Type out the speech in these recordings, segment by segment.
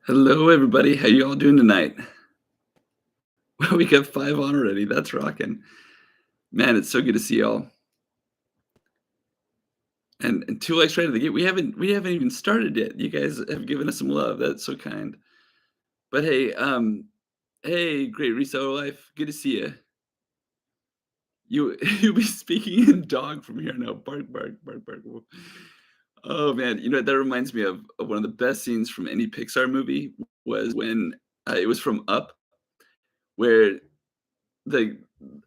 Hello, everybody. How you all doing tonight? Well, we got 5 on already. That's rocking. Man, it's so good to see y'all. And 2 likes right out of the gate. We haven't even started yet. You guys have given us some love. That's so kind. But hey, hey, great reseller life. Good to see you. You'll be speaking in dog from here now. Bark, bark, bark, bark. Woof. Oh man, that reminds me of one of the best scenes from any Pixar movie was when it was from Up, where the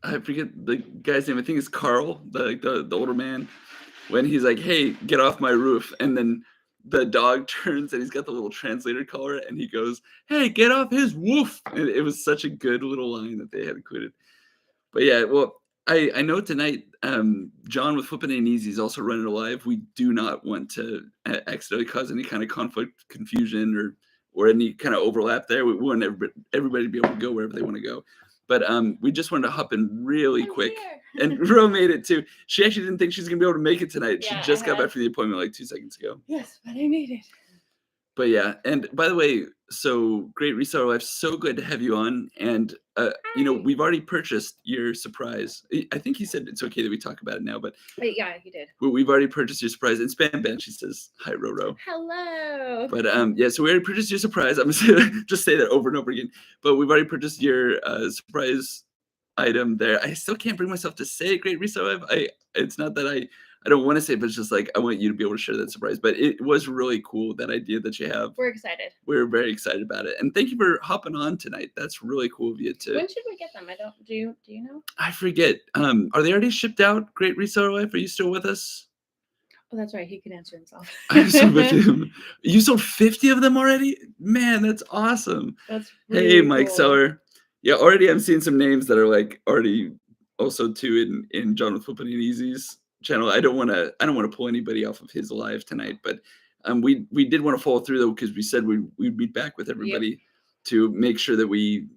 I forget the guy's name. I think it's Carl, the older man. When he's like, "Hey, get off my roof," and then the dog turns and he's got the little translator collar, and he goes, "Hey, get off his woof!" And it was such a good little line that they had included. But yeah, well, I know tonight, John with Flippin' Ain't Easy is also running a live. We do not want to accidentally cause any kind of conflict, confusion, or any kind of overlap there. We want everybody to be able to go wherever they want to go. But we just wanted to hop in really I'm quick. here. And Ro made it too. She actually didn't think she was gonna be able to make it tonight. She Yeah, just I got had- back from the appointment like 2 seconds ago. Yes, but I made it. But yeah, and by the way, so great reseller life. So good to have you on. And Hi. we've already purchased your surprise. I think he said it's okay that we talk about it now, but Wait, yeah, he did. we've already purchased your surprise. And Spam Ben, she says, "Hi, Roro." Hello. But yeah, so we already purchased your surprise. I'm gonna just say that over and over again. But we've already purchased your surprise item there. I still can't bring myself to say great reseller life. It's not that I don't want to say it, but it's just like I want you to be able to share that surprise. But it was really cool, that idea that you have. We're excited. We're very excited about it. And thank you for hopping on tonight. That's really cool of you to. When should we get them? I don't. Do you know? I forget. Are they already shipped out? Great reseller life. Are you still with us? Oh, that's right. He can answer himself. I'm so with you. You sold 50 of them already? Man, that's awesome. That's Hey, really Mike cool. Seller. Yeah, already I'm seeing some names that are like already also too in John with Flippin' and Easy's channel. I don't want to pull anybody off of his live tonight, but we did want to follow through though, because we said we'd be back with everybody to make sure that we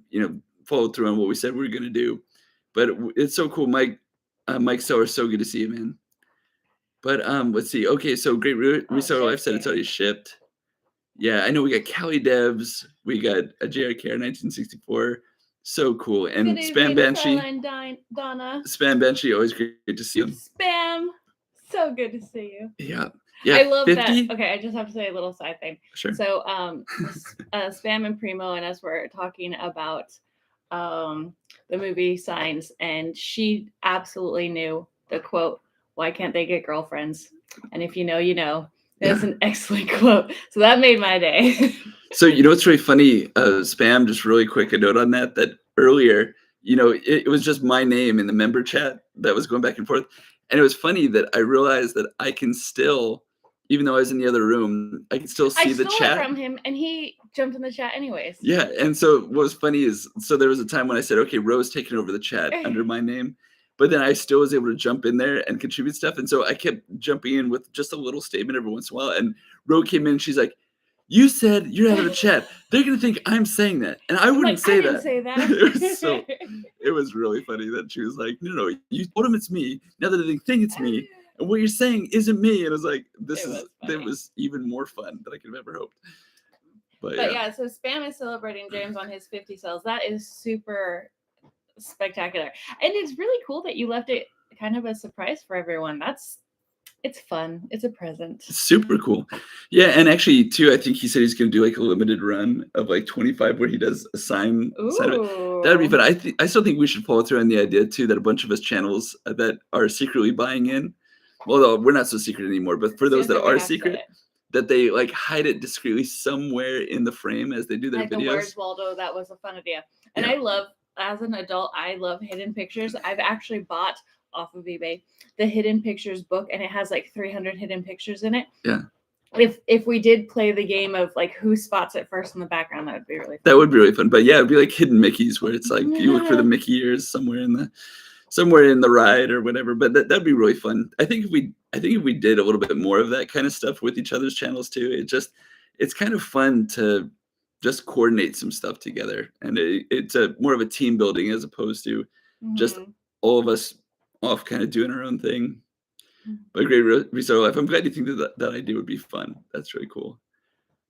followed through on what we said we were going to do. But it's so cool, Mike Seller. So good to see you, man. But let's see. Okay, so great reseller life said it's already shipped. Yeah, I know we got Cali Devs, we got a JRKR 1964. So cool. And Good Spam evening, Banshee. Fräulein Donna. Spam Banshee, always great to see you. Spam. So good to see you. Yeah. Yeah. I love 50? that. Okay, I just have to say a little side thing. Sure. So Spam and Primo and us were talking about the movie Signs, and she absolutely knew the quote, "Why can't they get girlfriends?" And if you know, you know. That's an excellent quote. So that made my day. So what's really funny, Spam, just really quick, a note on that earlier, it was just my name in the member chat that was going back and forth. And it was funny that I realized that I can still, even though I was in the other room, I can still see the chat. I stole it from him, and he jumped in the chat anyways. Yeah, and so what was funny is, so there was a time when I said, okay, Rose taking over the chat under my name, but then I still was able to jump in there and contribute stuff. And so I kept jumping in with just a little statement every once in a while. And Ro came in and she's like, "You said you're out of the chat. They're going to think I'm saying that." And I wouldn't say that. I didn't say that. It was really funny that she was like, no, you told them it's me. Now that they think it's me. And what you're saying isn't me. And I was like, it was even more fun than I could have ever hoped. But yeah, so Spam is celebrating James on his 50 sales. That is super spectacular. And it's really cool that you left it kind of a surprise for everyone. It's fun. It's a present. Super cool. Yeah, and actually too, I think he said he's going to do like a limited run of like 25 where he does a sign. That'd be fun. I still think we should follow through on the idea too that a bunch of us channels that are secretly buying in, although we're not so secret anymore, but for those that are secret, that they like hide it discreetly somewhere in the frame as they do their videos. The Where's Waldo, that was a fun idea. And I love, as an adult, I love hidden pictures. I've actually bought off of eBay the hidden pictures book, and it has like 300 hidden pictures in it. Yeah. If we did play the game of like who spots it first in the background, that would be really fun. That would be really fun. But yeah, it'd be like hidden Mickeys where it's like you look for the Mickey ears somewhere in the ride or whatever. But that'd be really fun. I think if we did a little bit more of that kind of stuff with each other's channels too, it's kind of fun to just coordinate some stuff together. And it's more of a team building as opposed to just all of us off kind of doing our own thing. But great reseller life. I'm glad you think that idea would be fun. That's really cool.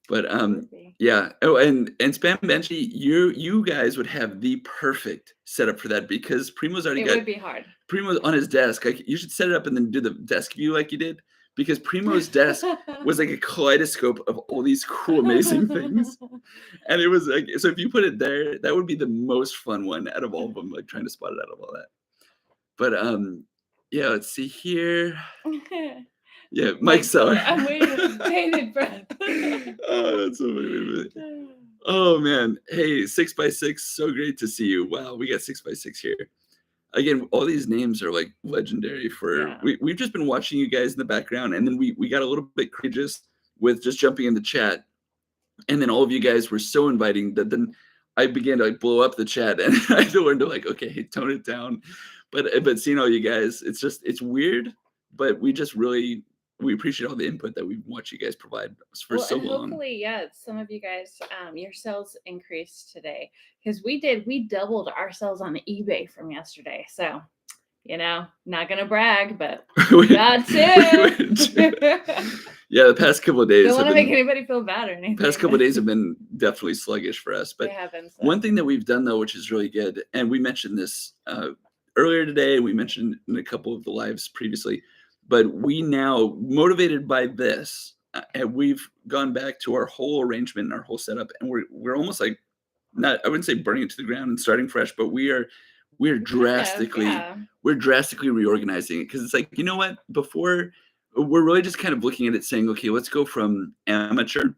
But yeah. Oh, and Spam Banshee, you guys would have the perfect setup for that because Primo's already it got would be hard. Primo's on his desk. Like you should set it up and then do the desk view like you did. Because Primo's desk was like a kaleidoscope of all these cool, amazing things. And it was like, so if you put it there, that would be the most fun one out of all of them, like trying to spot it out of all that. But yeah, let's see here. Yeah, Mike Seller. I'm waiting with bated breath. Oh, that's so funny. Oh man. Hey, 6x6, so great to see you. Wow, we got 6x6 here. Again, all these names are like legendary for we've just been watching you guys in the background, and then we got a little bit courageous with just jumping in the chat. And then all of you guys were so inviting that then I began to like blow up the chat and I had to learn to like, okay, tone it down. But seeing all you guys, it's weird, but we appreciate all the input that we've watched you guys provide for so long. Hopefully, some of you guys, your sales increased today because we doubled our sales on eBay from yesterday. So, not gonna brag, but we got to. Yeah, the past couple of days. Don't want to make anybody feel bad or anything. Past couple of days have been definitely sluggish for us. But one thing that we've done though, which is really good, and we mentioned this earlier today, we mentioned in a couple of the lives previously, but we now, motivated by this, and we've gone back to our whole arrangement and our whole setup, and we're almost like I wouldn't say burning it to the ground and starting fresh, but we're drastically reorganizing it because it's like, you know what, before we're really just kind of looking at it saying, okay, let's go from amateur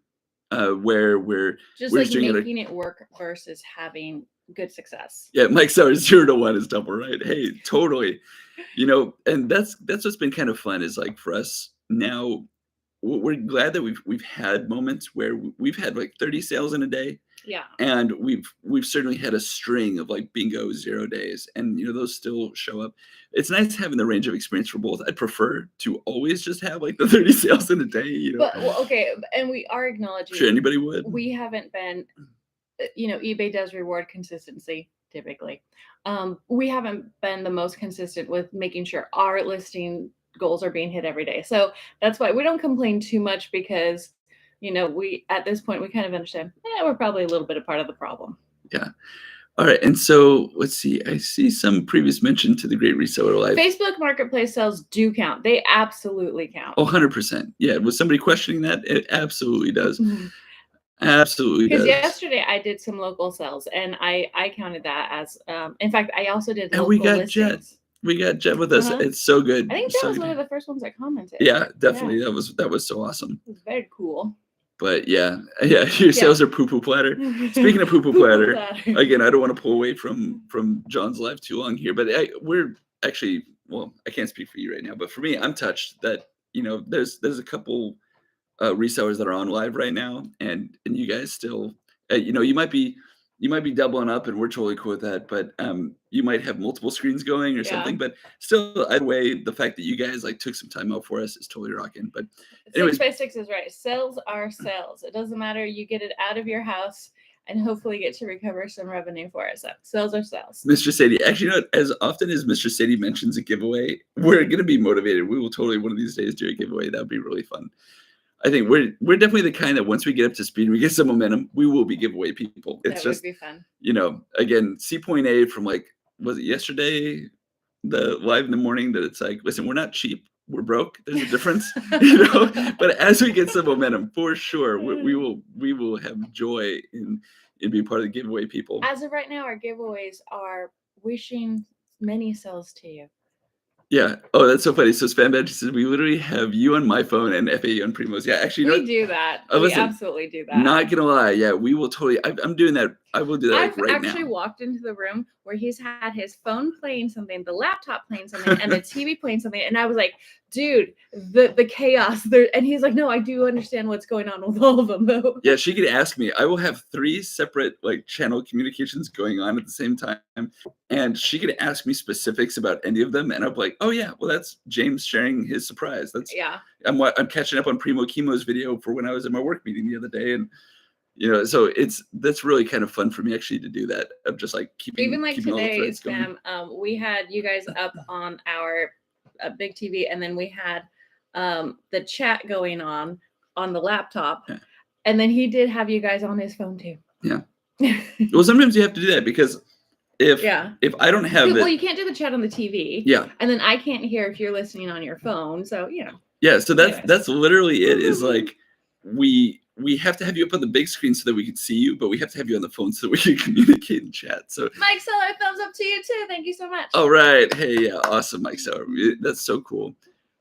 where we're just making it work versus having good success. Yeah, Mike Sauer, 0 to 1 is double, right? Hey, totally. And that's what's been kind of fun is like for us now, we're glad that we've had moments where we've had like 30 sales in a day. Yeah. And we've certainly had a string of like bingo 0 days, and those still show up. It's nice having the range of experience for both. I'd prefer to always just have like the 30 sales in a day. But okay, and we are acknowledging. Sure, anybody would. We haven't been. eBay does reward consistency typically. We haven't been the most consistent with making sure our listing goals are being hit every day. So that's why we don't complain too much because, we at this point we kind of understand, we're probably a little bit a part of the problem. Yeah. All right. And so let's see. I see some previous mention to the Great Reseller Live. Facebook Marketplace sales do count. They absolutely count. Oh, 100%. Yeah. Was somebody questioning that? It absolutely does. Absolutely does. Because yesterday I did some local sales and I counted that as in fact I also did local we got listings. Jet. We got Jet with us. It's so good. I think Jet was one of the first ones that commented. Yeah, definitely. Yeah. That was so awesome. It was very cool. But yeah, your sales are poo-poo platter. Speaking of poo-poo platter, again, I don't want to pull away from John's live too long here, but we're actually, well, I can't speak for you right now, but for me, I'm touched that there's a couple resellers that are on live right now, and you guys still, you might be doubling up, and we're totally cool with that. But you might have multiple screens going or something. But still, either way, the fact that you guys like took some time out for us is totally rocking. But anyways, 6x6 is right. Sales are sales. It doesn't matter. You get it out of your house and hopefully get to recover some revenue for it. So sales are sales. Mr. Sadie, actually, as often as Mr. Sadie mentions a giveaway, we're going to be motivated. We will totally one of these days do a giveaway. That would be really fun. I think we're definitely the kind that once we get up to speed, we get some momentum, we will be giveaway people. It's that just would be fun. Again, C.A from like, was it yesterday, the live in the morning, that it's like, listen, we're not cheap, we're broke. There's a difference, But as we get some momentum, for sure, we will have joy in being part of the giveaway people. As of right now, our giveaways are wishing many sales to you. Yeah. Oh, that's so funny. So Spam Badge says we literally have you on my phone and FAU on Primo's. Yeah, actually, we do that. We absolutely do that. Not gonna lie. Yeah, we will totally. I'm doing that. I will do that right now. I've actually walked into the room where he's had his phone playing something, the laptop playing something, and the TV playing something, and I was like, dude, the chaos there. And he's like, no, I do understand what's going on with all of them, though. Yeah, she could ask me. I will have 3 separate like channel communications going on at the same time, and she could ask me specifics about any of them, and I'm like, oh yeah, well that's James sharing his surprise. That's I'm catching up on Primo Chemo's video for when I was at my work meeting the other day, and so that's really kind of fun for me actually to do that, of just like keeping today, Spam. We had you guys up on our big TV, and then we had the chat going on the laptop. And then he did have you guys on his phone too. Yeah. Well, sometimes you have to do that because if I don't have well, you can't do the chat on the TV. Yeah. And then I can't hear if you're listening on your phone. So, Yeah, so that's literally it. Is like we have to have you up on the big screen so that we can see you, but we have to have you on the phone so that we can communicate and chat. So Mike Seller, thumbs up to you too. Thank you so much. All right. Hey, yeah, awesome, Mike Seller. That's so cool.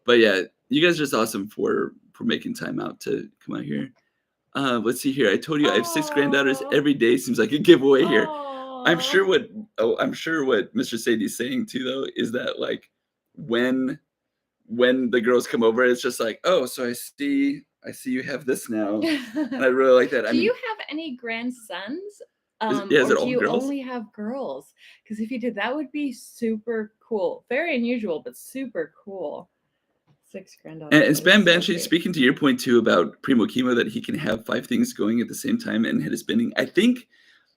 But yeah, you guys are just awesome for making time out to come out here. Let's see here. I told you I have 6 granddaughters. Every day seems like a giveaway here. I'm sure what Mr. Sadie's saying too, though, is that like when the girls come over, it's just like, oh, so I see you have this now, and I really like that. Do you have any grandsons? Is or it all do you girls? only have girls? Because if you did, that would be super cool. Very unusual, but super cool. 6 granddaughters. And Spam Banshee, speaking to your point too about Primo Chemo, that he can have 5 things going at the same time and hit a spinning. I think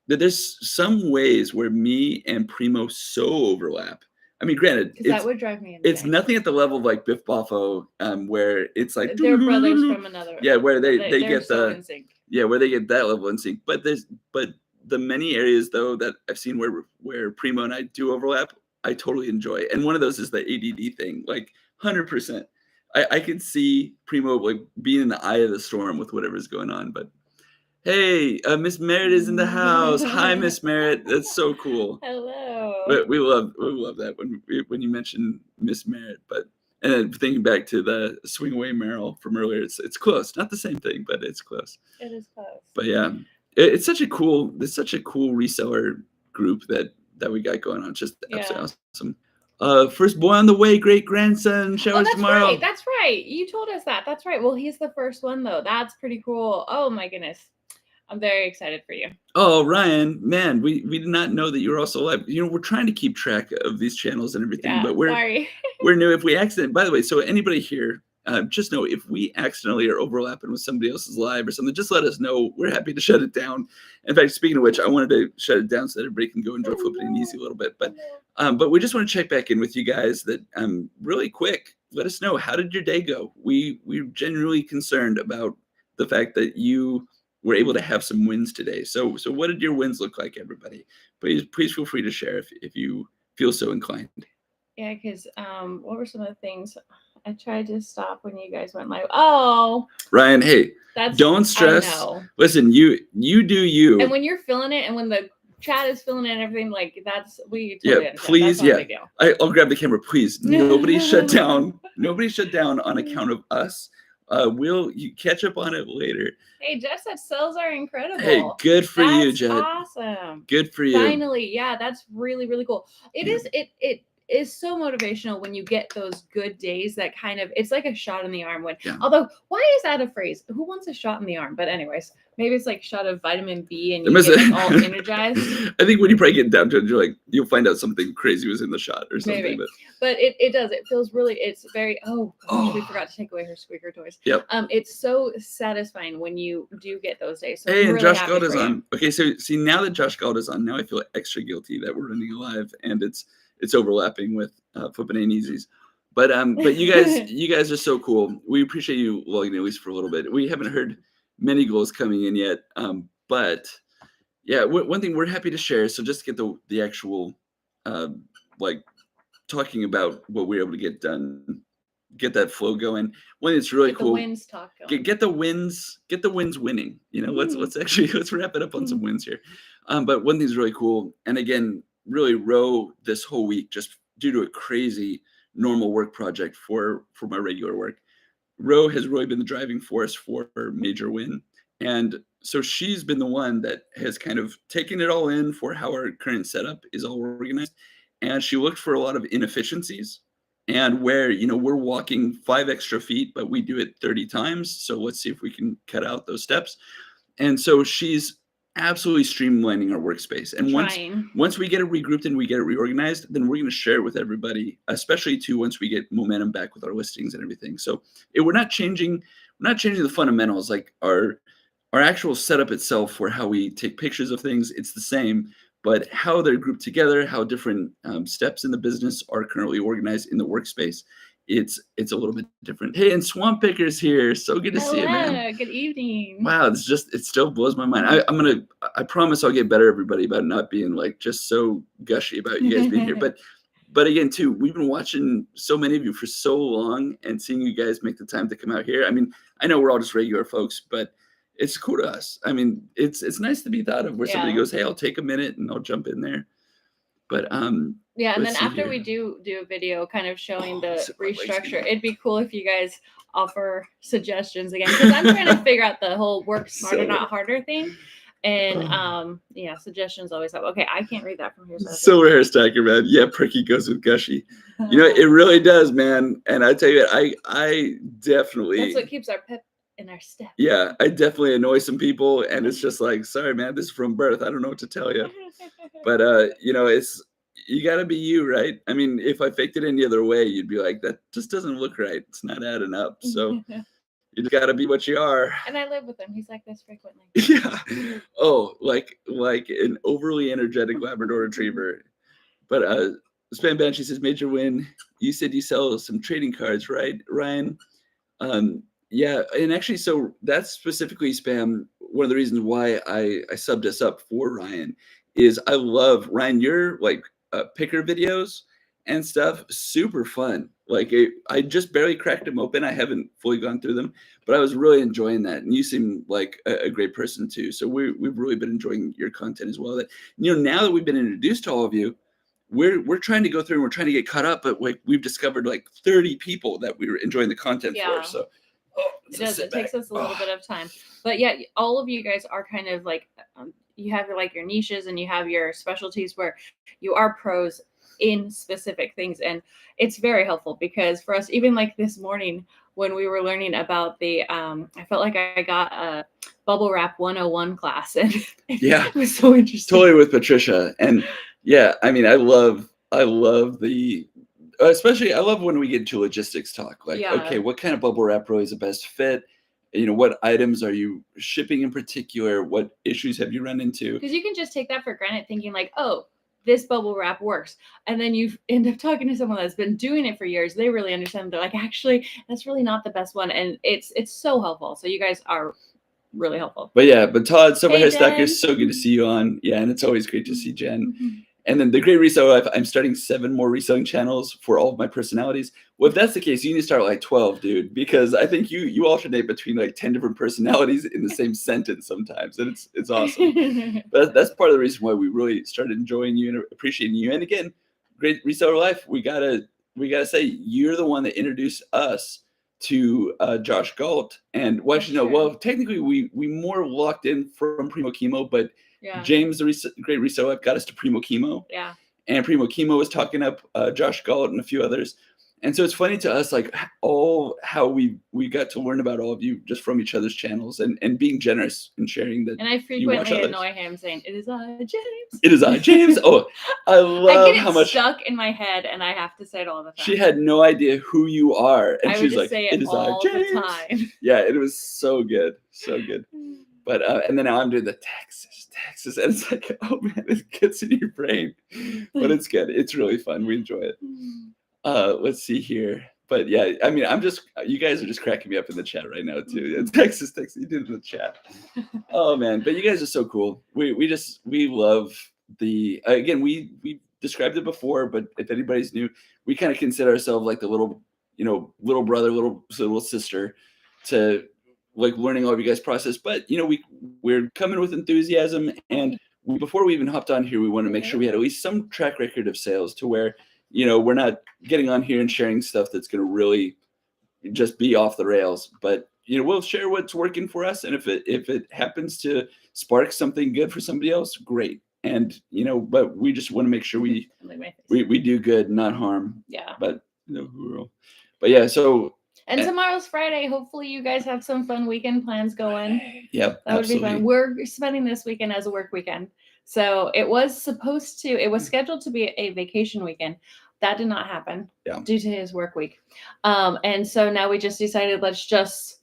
that there's some ways where me and Primo so overlap. I mean, granted, that would drive me insane. It's nothing at the level of like Biff Boffo, where it's like they're brothers from another. Yeah, where they get so in sync. Yeah, where they get that level in sync. But the many areas though that I've seen where Primo and I do overlap, I totally enjoy. And one of those is the ADD thing, like 100%. I could see Primo like being in the eye of the storm with whatever's going on. But hey, Miss Merritt is in the house. Hi, Miss Merritt. That's so cool. Hello. We love that when you mention Miss Merritt. And then thinking back to the Swing Away Merrill from earlier, it's close. Not the same thing, but it's close. It is close. But yeah, it's such a cool reseller group that we got going on. It's just absolutely awesome. First boy on the way, great grandson, showers tomorrow. That's right. You told us that. That's right. Well, he's the first one though. That's pretty cool. Oh my goodness. I'm very excited for you. Oh, Ryan, man, we did not know that you were also live. You know, we're trying to keep track of these channels and everything, but we're new. If we accident, by the way, so anybody here, just know if we accidentally are overlapping with somebody else's live or something, just let us know. We're happy to shut it down. In fact, speaking of which, I wanted to shut it down so that everybody can go enjoy Flipping Easy a little bit. But we just want to check back in with you guys that really quick. Let us know, how did your day go? We're genuinely concerned about the fact that you were able to have some wins today. So what did your wins look like, everybody? Please feel free to share if you feel so inclined. Yeah, because what were some of the things I tried to stop when you guys went live? Oh, Ryan, hey, don't stress. Listen, you do you. And when you're feeling it, and when the chat is filling in and everything, like we totally understand. Please, I'll grab the camera, please. Nobody shut down. Nobody shut down on account of us. You catch up on it later. Hey, Jeff said sales are incredible. Hey, good for you, Jeff. Awesome. Good for you. Finally, yeah, that's really, really cool. It is so motivational when you get those good days that kind of, it's like a shot in the arm although why is that a phrase? Who wants a shot in the arm? But anyways, maybe it's like shot of vitamin B and you get all energized. I think when you probably get down to it, you'll find out something crazy was in the shot or something. Maybe. But it does. It feels really, it's very, we forgot to take away her squeaker toys. Yep. It's so satisfying when you do get those days. So hey, and really Josh Galt is on. Okay, so see, now that Josh Galt is on, now I feel extra guilty that we're running live and it's overlapping with Flippin' Ain't Easies. But you guys are so cool. We appreciate you logging in at least for a little bit. We haven't heard many goals coming in yet. But yeah, one thing we're happy to share. So just to get the actual talking about what we're able to get done, get that flow going. One thing that's really cool. The wins talk going. Get the wins winning. You know, let's wrap it up on some wins here. But one thing's really cool. And again, really Row this whole week, just due to a crazy normal work project for my regular work, Row has really been the driving force for Major Win. And so she's been the one that has kind of taken it all in for how our current setup is all organized. And she looked for a lot of inefficiencies and where, we're walking 5 extra feet, but we do it 30 times. So let's see if we can cut out those steps. And so she's absolutely streamlining our workspace. And once we get it regrouped and we get it reorganized, then we're going to share it with everybody, especially too once we get momentum back with our listings and everything. So we're not changing the fundamentals, like our actual setup itself for how we take pictures of things. It's the same, but how they're grouped together, how different steps in the business are currently organized in the workspace it's a little bit different. Hey, and Swamp Picker's here. So good to see you, man. Good evening. Wow, it still blows my mind. I promise I'll get better, everybody, about not being like just so gushy about you guys being here. But again, too, we've been watching so many of you for so long, and seeing you guys make the time to come out here. I mean, I know we're all just regular folks, but it's cool to us. I mean, it's nice to be thought of where somebody goes, hey, I'll take a minute and I'll jump in there. But yeah, and then after we do a video kind of showing the restructure, it'd be cool if you guys offer suggestions again, because I'm trying to figure out the whole work smarter, not harder thing. And yeah, suggestions always help. Okay, I can't read that from here. Silver Hair Stacker, man. Yeah, Pricky goes with gushy. You know, it really does, man. And I tell you, I definitely. That's what keeps our pep in our step. Yeah, I definitely annoy some people, and it's just like, sorry, man, this is from birth. I don't know what to tell you. But you know, you gotta be you, right? I mean, if I faked it any other way, you'd be like, that just doesn't look right. It's not adding up. So. You just gotta be what you are. And I live with him. He's like this frequently. Yeah. Oh, like an overly energetic Labrador Retriever. But Spam Banshee says, Major Win, you said you sell some trading cards, right, Ryan? Yeah, and actually, so that's specifically, Spam, one of the reasons why I subbed us up for Ryan is I love, Ryan, your like picker videos and stuff, super fun. Like I just barely cracked them open. I haven't fully gone through them, but I was really enjoying that. And you seem like a great person too. So we've really been enjoying your content as well. That, you know, now that we've been introduced to all of you, we're trying to go through and we're trying to get caught up. But like we've discovered like 30 people that we were enjoying the content for. So it does. It takes us a little bit of time. But yeah, all of you guys are kind of like you have like your niches and you have your specialties where you are pros in specific things, and it's very helpful because for us, even like this morning when we were learning about the I felt like I got a bubble wrap 101 class, and yeah, it was so interesting. Totally with Patricia. And yeah, I mean, I love the especially I love when we get into logistics talk, like okay, what kind of bubble wrap really is the best fit, you know, what items are you shipping in particular, what issues have you run into, because you can just take that for granted thinking like, oh, this bubble wrap works, and then you end up talking to someone that's been doing it for years. They really understand. They're like, actually, that's really not the best one, and it's so helpful. So you guys are really helpful. But yeah, but Todd, Silver Hair Stacker, so good to see you on. Yeah, and it's always great to see Jen. Mm-hmm. And then the Great Reseller Life, I'm starting 7 more reselling channels for all of my personalities. Well, if that's the case, you need to start like 12, dude, because I think you alternate between like 10 different personalities in the same sentence sometimes, and it's awesome. But that's part of the reason why we really started enjoying you and appreciating you. And again, Great Reseller Life, we gotta say you're the one that introduced us to Josh Galt. And well, technically we more locked in from Primo Chemo, but yeah. James, the Great Reseller Life, got us to Primo Chemo. Yeah. And Primo Chemo was talking up Josh Galt and a few others. And so it's funny to us, like how we got to learn about all of you just from each other's channels and being generous and sharing that. And I frequently annoy him saying, "It is I, James." It is I, James. Oh, I love how much stuck in my head, and I have to say it all the time. She had no idea who you are, and she's like, "It is I, James." The time. Yeah, it was so good, so good. But and then now I'm doing the Texas, and it's like, oh man, it gets in your brain. But it's good. It's really fun. We enjoy it. Let's see here. But yeah, I mean, you guys are just cracking me up in the chat right now too. Yeah, Texas, you did in the chat. Oh man, but you guys are so cool. We love the, again, we described it before, but if anybody's new, we kind of consider ourselves like the little brother, little sister to like learning all of you guys' process. But you know, we're coming with enthusiasm, and before we even hopped on here, we want to make sure we had at least some track record of sales to where, you know, we're not getting on here and sharing stuff that's going to really just be off the rails. But, you know, we'll share what's working for us. And if it happens to spark something good for somebody else, great. And, you know, but we just want to make sure we do good, not harm. Yeah. But, you know, but yeah, so. And tomorrow's Friday. Hopefully you guys have some fun weekend plans going. Yep. That would be fun. We're spending this weekend as a work weekend. So it was scheduled to be a vacation weekend. That did not happen due to his work week. And so now we just decided, let's just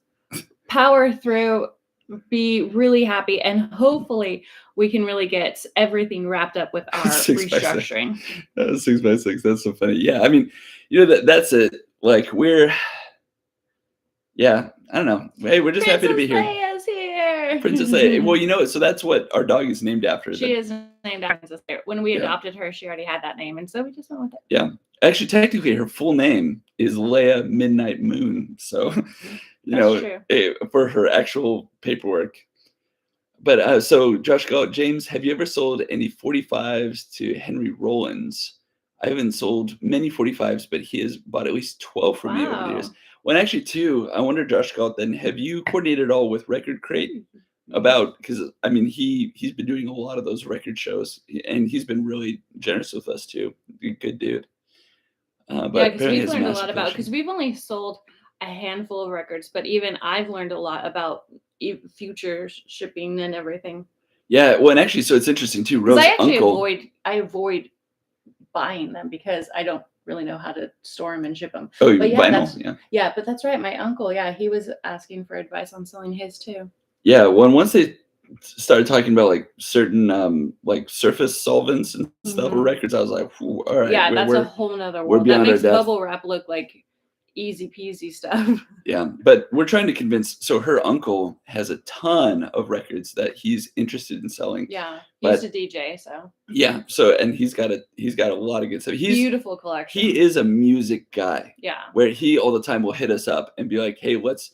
power through, be really happy, and hopefully we can really get everything wrapped up with our restructuring. 6x6. That's so funny. Yeah. I mean, you know, that's it. like yeah, I don't know. Hey, we're just happy to be here. Leia's here. Princess Leia. Well, so that's what our dog is named after. She is named after Princess Leia. When we adopted her, she already had that name, and so we just went with it. Yeah. Actually, technically, her full name is Leia Midnight Moon. So, for her actual paperwork. But so, Josh Galt, James, have you ever sold any 45s to Henry Rollins? I haven't sold many 45s, but he has bought at least 12 from me over the years. Well, actually, too, I wonder, Josh Galt, then have you coordinated all with Record Crate about, because I mean, he's been doing a lot of those record shows, and he's been really generous with us too. Good dude. But because we've learned a lot about, because we've only sold a handful of records, but even I've learned a lot about future shipping and everything. Yeah, well, and actually, so it's interesting too. Rose's uncle. I avoid buying them because I don't really know how to store them and ship them. Oh, you buy them? Yeah, but that's right. My uncle, he was asking for advice on selling his too. Yeah, well, once they started talking about like certain like surface solvents and stuff for records, I was like, all right. Yeah, that's a whole nother world. That makes bubble wrap look like easy peasy stuff. Yeah, but we're trying to convince. So her uncle has a ton of records that he's interested in selling. Yeah, he used to DJ, so. Yeah, so and he's got a lot of good stuff. Beautiful collection. He is a music guy. Yeah. Where he all the time will hit us up and be like, hey, let's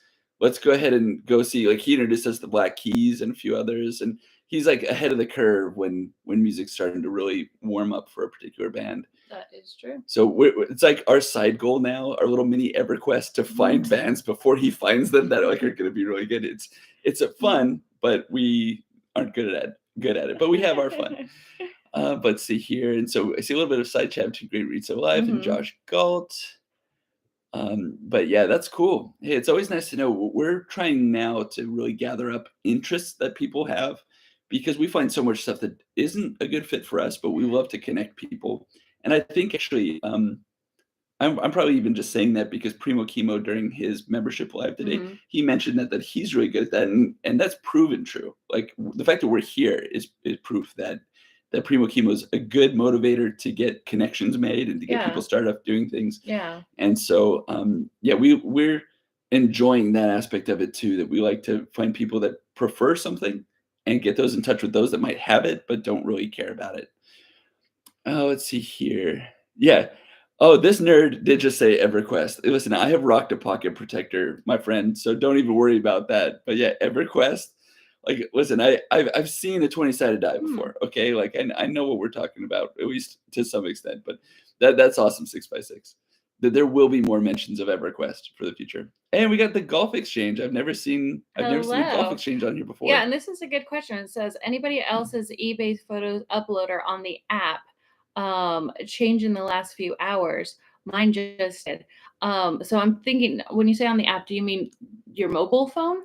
go ahead and go see. Like he introduced us to Black Keys and a few others, and he's like ahead of the curve when music's starting to really warm up for a particular band. That is true. So it's like our side goal now, our little mini EverQuest to find bands before he finds them that are going to be really good. It's a fun, but we aren't good at it. But we have our fun. But see here, and so I see a little bit of side chat between Great Read So Live and Josh Galt. But yeah, that's cool. Hey, it's always nice to know. We're trying now to really gather up interests that people have, because we find so much stuff that isn't a good fit for us, but we love to connect people. And I think actually, I'm probably even just saying that because Primo Chemo during his membership live today, he mentioned that he's really good at that, and that's proven true. Like the fact that we're here is proof that Primo Chemo is a good motivator to get connections made and to get people started up doing things. Yeah. And so, we're enjoying that aspect of it too, that we like to find people that prefer something and get those in touch with those that might have it, but don't really care about it. Oh, let's see here. Yeah. Oh, this nerd did just say EverQuest. Listen, I have rocked a pocket protector, my friend, so don't even worry about that. But yeah, EverQuest. Like, listen, I've seen a 20-sided die before. Okay, like I know what we're talking about, at least to some extent. But that's awesome. 6x6. There will be more mentions of EverQuest for the future. And we got the Golf Exchange. I've never seen the Golf Exchange on here before. Yeah, and this is a good question. It says anybody else's eBay photos uploader on the app change in the last few hours. Mine just did. So I'm thinking, when you say on the app, do you mean your mobile phone?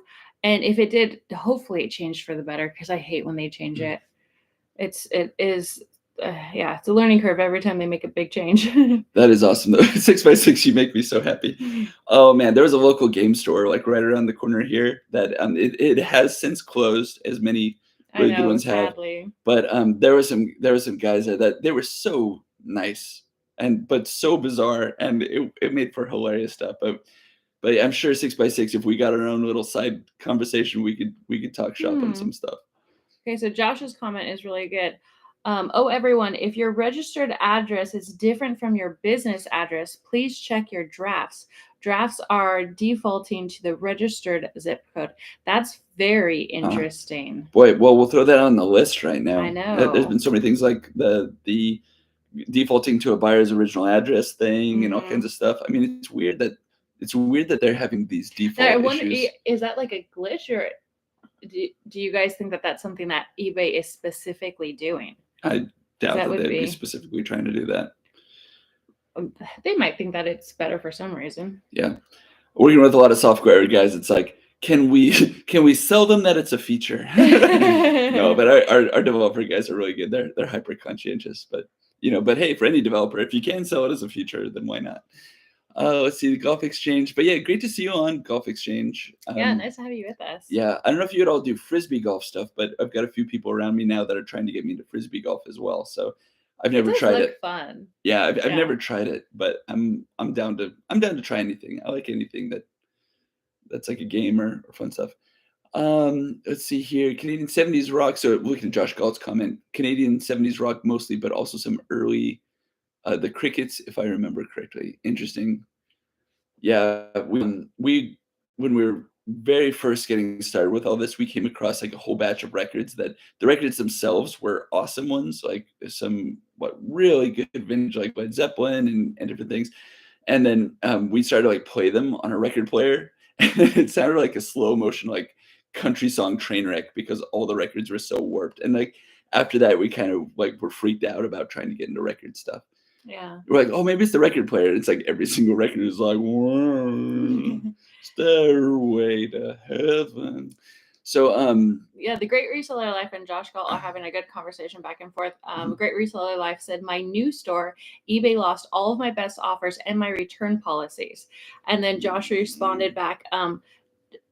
And if it did, hopefully it changed for the better, because I hate when they change it. It's a learning curve every time they make a big change. That is awesome though. 6x6, you make me so happy. Oh man, there was a local game store like right around the corner here that it has since closed, as many really good ones sadly have. But there were some guys there that they were so nice but so bizarre, and it made for hilarious stuff. But I'm sure 6x6, if we got our own little side conversation, we could talk shop on some stuff. Okay, so Josh's comment is really good. Everyone, if your registered address is different from your business address, please check your drafts. Drafts are defaulting to the registered zip code. That's very interesting. Boy, well, we'll throw that on the list right now. I know. There's been so many things like the defaulting to a buyer's original address thing and all kinds of stuff. I mean, it's weird that they're having these default issues. Is that like a glitch, or do you guys think that that's something that eBay is specifically doing? I doubt that they'd be specifically trying to do that. They might think that it's better for some reason. Yeah. Working with a lot of software guys, it's like, can we sell them that it's a feature? No, but our developer guys are really good. They're hyper conscientious, but hey, for any developer, if you can sell it as a feature, then why not? Let's see, the Golf Exchange. But yeah, great to see you on Golf Exchange. Yeah, nice to have you with us. Yeah, I don't know if you'd all do Frisbee golf stuff, but I've got a few people around me now that are trying to get me into Frisbee golf as well. So I've never tried it. Fun. Yeah, I've never tried it, but I'm down to try anything. I like anything that's like a game or fun stuff. Let's see here. Canadian 70s rock. So looking at Josh Galt's comment, Canadian 70s rock mostly, but also some early the Crickets, if I remember correctly. Interesting. Yeah, when we were very first getting started with all this, we came across like a whole batch of records that the records themselves were awesome ones, like some really good vintage like Led Zeppelin and different things. And then we started to like play them on a record player, and it sounded like a slow motion like country song train wreck because all the records were so warped. And like after that, we kind of like were freaked out about trying to get into record stuff. Yeah. We're like, oh, maybe it's the record player. It's like every single record is like, whoa, Stairway to Heaven. So, yeah, the Great Reseller Life and Josh Galt are having a good conversation back and forth. Great Reseller Life said, my new store, eBay lost all of my best offers and my return policies. And then Josh responded back,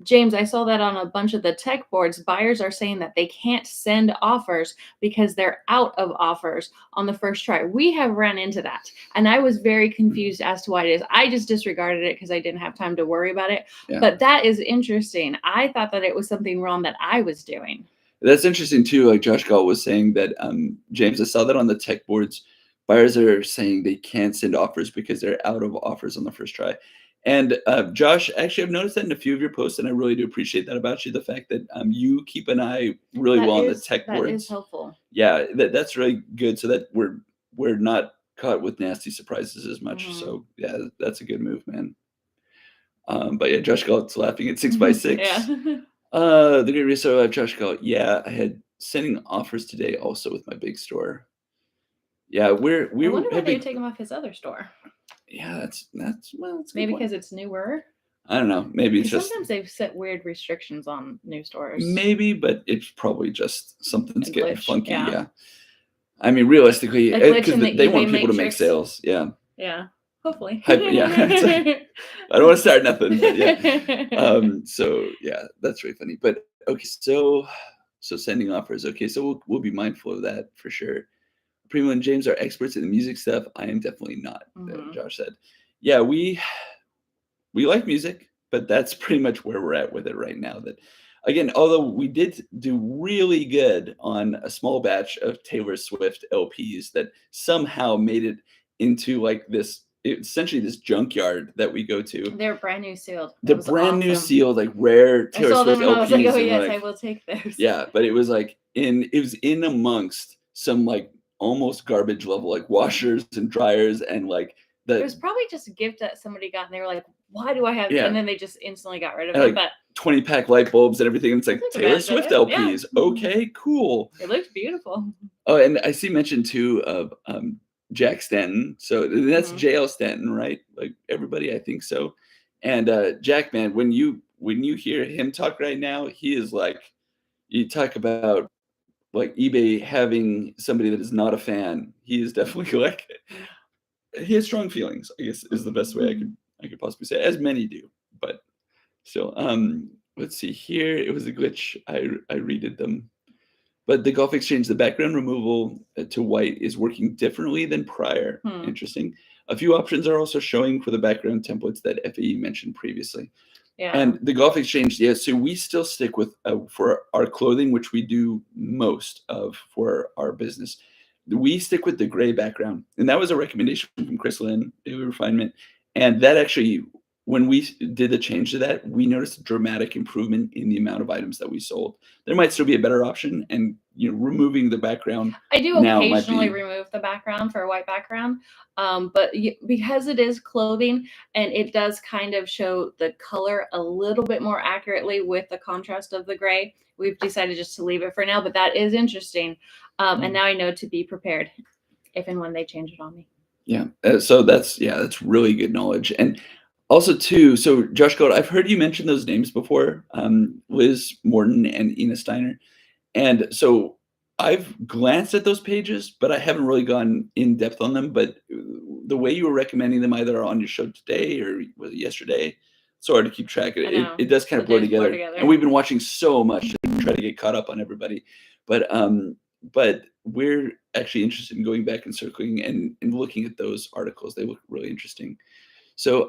James, I saw that on a bunch of the tech boards. Buyers are saying that they can't send offers because they're out of offers on the first try. We have run into that. And I was very confused as to why it is. I just disregarded it because I didn't have time to worry about it. Yeah. But that is interesting. I thought that it was something wrong that I was doing. That's interesting too. Like Josh Galt was saying that, James, I saw that on the tech boards. Buyers are saying they can't send offers because they're out of offers on the first try. And Josh, actually, I've noticed that in a few of your posts, and I really do appreciate that about you. The fact that you keep an eye really well on the tech boards. That is helpful. Yeah, that's really good, so that we're not caught with nasty surprises as much. Mm-hmm. So yeah, that's a good move, man. But yeah, Josh Galt's laughing at 6x6. Yeah. The Great Reseller Life, Josh Galt. Yeah, I had sending offers today also with my big store. Yeah, we wonder why they take him off his other store. Yeah, that's well, it's maybe because it's newer. I don't know. Maybe it's just sometimes they've set weird restrictions on new stores. Maybe, but it's probably just something's getting funky. Yeah. I mean, realistically, because they want people to make sales. Yeah. Yeah. Hopefully. Yeah. Like, I don't want to start nothing. But yeah. So yeah, that's really funny. But okay, so sending offers. Okay, so we'll be mindful of that for sure. Primo and James are experts in the music stuff. I am definitely not. Josh said, yeah, we like music, but that's pretty much where we're at with it right now. That again, although we did do really good on a small batch of Taylor Swift LPs that somehow made it into like essentially this junkyard that we go to. They're brand new sealed. The brand new sealed, like rare Taylor Swift LPs. I was like, oh yes, I will take those. Yeah, but it was in amongst some like almost garbage level like washers and dryers and like it was probably just a gift that somebody got and they were like, why do I have it? And then they just instantly got rid of it. Like but 20-pack light bulbs and everything. And it's like Taylor Swift LPs. Yeah. Okay, cool. It looked beautiful. Oh, and I see mention too of Jack Stanton. So that's JL Stanton, right? Like everybody, I think so. And Jack, man, when you hear him talk right now, he is like, you talk about like eBay having somebody that is not a fan. He is definitely like, he has strong feelings, I guess is the best way I could possibly say, as many do. But still, let's see here. It was a glitch. I redid them. But the Golf Exchange, the background removal to white is working differently than prior. Interesting. A few options are also showing for the background templates that FAE mentioned previously. Yeah. And the Golf Exchange, so we still stick with, for our clothing, which we do most of for our business, we stick with the gray background. And that was a recommendation from Chris Lynn, Daily Refinement. And that actually, when we did the change to that, we noticed a dramatic improvement in the amount of items that we sold. There might still be a better option, and removing the background. I do occasionally remove the background for a white background, but because it is clothing and it does kind of show the color a little bit more accurately with the contrast of the gray, we've decided just to leave it for now. But that is interesting, and now I know to be prepared if and when they change it on me. Yeah, so that's really good knowledge. And also, too, so Josh Galt, I've heard you mention those names before, Liz Morton and Ina Steiner. And so I've glanced at those pages, but I haven't really gone in depth on them. But the way you were recommending them either on your show today or was it yesterday, it's hard to keep track of it. It does kind of blur together. And we've been watching so much to try to get caught up on everybody. But but we're actually interested in going back and circling and looking at those articles. They look really interesting. So,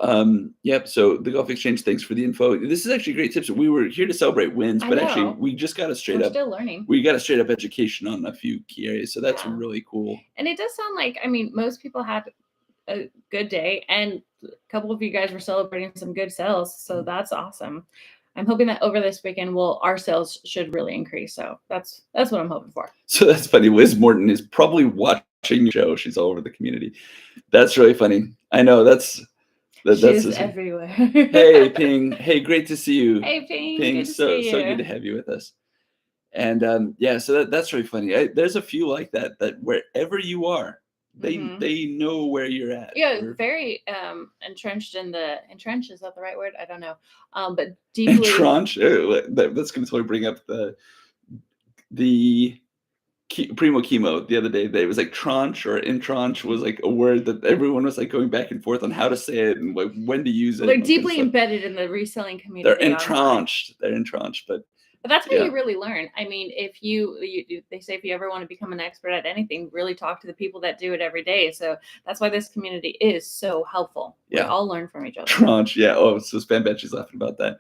yep. So the Golf Exchange, thanks for the info. This is actually great tips. We were here to celebrate wins, I but actually know. we just got a straight We're up, still learning. we got a straight up education on a few key areas. So that's Yeah. really cool. And it does sound like, I mean, most people had a good day, and a couple of you guys were celebrating some good sales. So that's awesome. I'm hoping that over this weekend, our sales should really increase. So that's what I'm hoping for. So that's funny. Liz Morton is probably watching the show. She's all over the community. That's really funny. I know that's everywhere. Hey, Ping. Hey, great to see you. Hey, Ping. Ping, Good to so see so you. good to have you with us. And yeah, so that's really funny. There's a few like that wherever you are, they know where you're at. Yeah, very entrenched is that the right word? I don't know. But deeply entrenched. That's going to totally bring up the Primo Chemo the other day. It was like tranche or entranche was like a word that everyone was like going back and forth on how to say it and like when to use it. They're deeply embedded in the reselling community. They're entrenched. They're entrenched, but that's how you really learn. I mean, if they say if you ever want to become an expert at anything, really talk to the people that do it every day. So that's why this community is so helpful. Yeah, we all learn from each other. Tranche, yeah. Oh, so Spam Batch is laughing about that.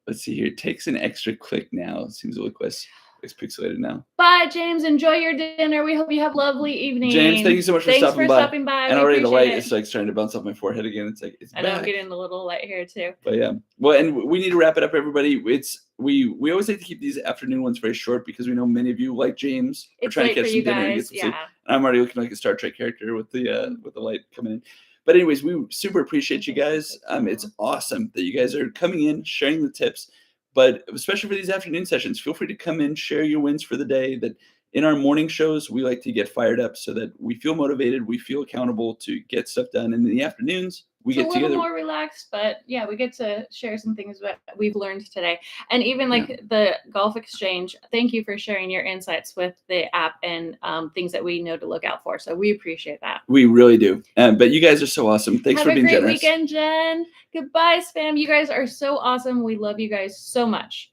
Let's see here. It takes an extra click now. It seems a little less pixelated now. Bye, James. Enjoy your dinner. We hope you have a lovely evening. James, thank you so much for stopping by. And already the light is like starting to bounce off my forehead again. It's like it's I know I'm getting a little light here too. But yeah. Well, and we need to wrap it up, everybody. We always like to keep these afternoon ones very short because we know many of you, like James, are trying to catch some dinner and get some sleep. And I'm already looking like a Star Trek character with the light coming in. But anyways, we super appreciate you guys. It's awesome that you guys are coming in, sharing the tips. But especially for these afternoon sessions, feel free to come in, share your wins for the day. That in our morning shows, we like to get fired up so that we feel motivated, we feel accountable to get stuff done. And in the afternoons, we get together. A little more relaxed, but yeah, we get to share some things that we've learned today. And even like the Golf Exchange, thank you for sharing your insights with the app and things that we know to look out for. So we appreciate that. We really do. But you guys are so awesome. Thanks for being generous. Have a great weekend, Jen. Goodbye, Spam. You guys are so awesome. We love you guys so much.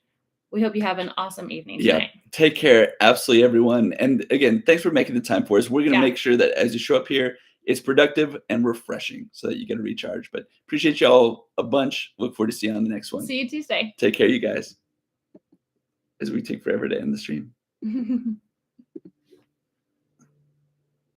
We hope you have an awesome evening tonight. Yeah, take care. Absolutely, everyone. And again, thanks for making the time for us. We're going to make sure that as you show up here, it's productive and refreshing so that you get a recharge. But appreciate y'all a bunch. Look forward to seeing you on the next one. See you Tuesday. Take care, you guys. As we take forever to end the stream.